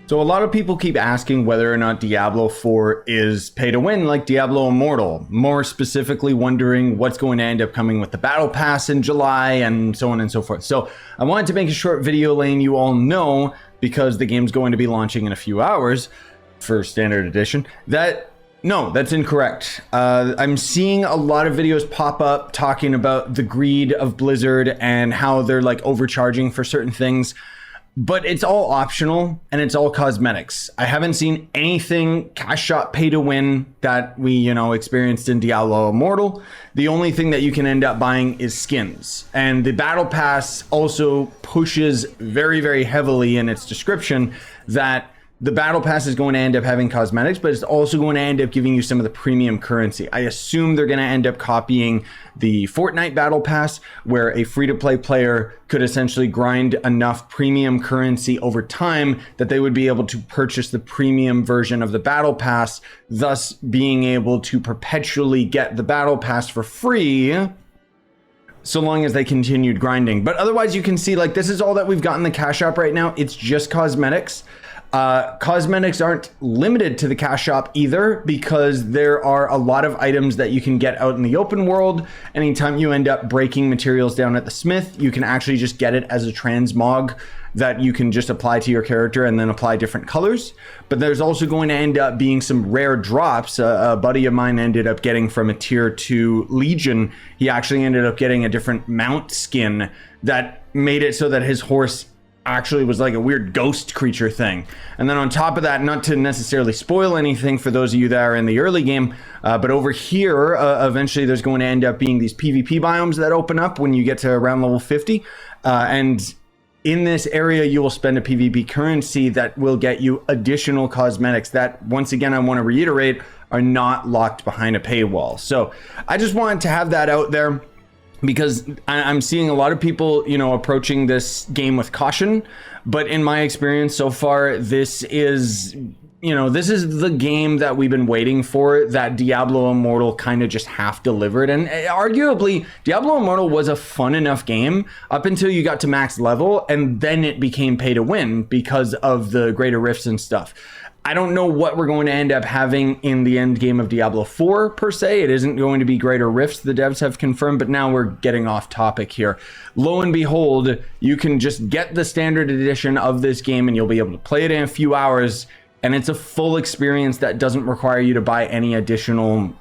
So a lot of people keep asking whether or not Diablo 4 is pay to win like Diablo Immortal. More specifically wondering what's going to end up coming with the Battle Pass in July and so on and so forth. So I wanted to make a short video letting you all know, because the game's going to be launching in a few hours for Standard Edition, that no, that's incorrect. I'm seeing a lot of videos pop up talking about the greed of Blizzard and how they're like overcharging for certain things. But it's all optional and it's all cosmetics. I haven't seen anything cash shot pay to win that we, experienced in Diablo Immortal. The only thing that you can end up buying is skins. And the Battle Pass also pushes very, very heavily in its description that the Battle Pass is going to end up having cosmetics, but it's also going to end up giving you some of the premium currency. I assume they're going to end up copying the Fortnite Battle Pass, where a free-to-play player could essentially grind enough premium currency over time that they would be able to purchase the premium version of the Battle Pass, thus being able to perpetually get the Battle Pass for free so long as they continued grinding. But otherwise, you can see, like, this is all that we've got in the cash shop right now. It's just cosmetics. Cosmetics aren't limited to the cash shop either, because there are a lot of items that you can get out in the open world. Anytime you end up breaking materials down at the smith, you can actually just get it as a transmog that you can just apply to your character and then apply different colors. But there's also going to end up being some rare drops. A buddy of mine ended up getting from a tier 2 Legion. He actually ended up getting a different mount skin that made it so that his horse actually was like a weird ghost creature thing. And then on top of that, not to necessarily spoil anything for those of you that are in the early game, but over here, eventually there's going to end up being these PvP biomes that open up when you get to around level 50. And in this area, you will spend a PvP currency that will get you additional cosmetics that, once again, I want to reiterate, are not locked behind a paywall. So I just wanted to have that out there, because I'm seeing a lot of people, approaching this game with caution. But in my experience so far, this is the game that we've been waiting for, that Diablo Immortal kind of just half delivered. And arguably, Diablo Immortal was a fun enough game up until you got to max level, and then it became pay to win because of the greater rifts and stuff. I don't know what we're going to end up having in the end game of Diablo 4 per se. It isn't going to be greater rifts, the devs have confirmed, but now we're getting off topic here. Lo and behold, you can just get the standard edition of this game and you'll be able to play it in a few hours, and it's a full experience that doesn't require you to buy any additional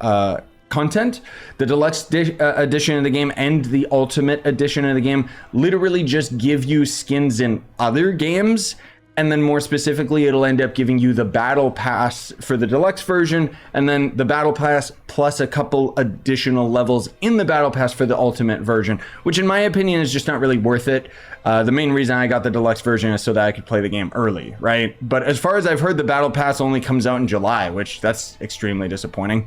content. The deluxe edition of the game and the ultimate edition of the game literally just give you skins in other games. And then more specifically, it'll end up giving you the Battle Pass for the deluxe version, and then the Battle Pass plus a couple additional levels in the Battle Pass for the ultimate version, which in my opinion is just not really worth it. The main reason I got the deluxe version is so that I could play the game early, right? But as far as I've heard, the Battle Pass only comes out in July, which that's extremely disappointing.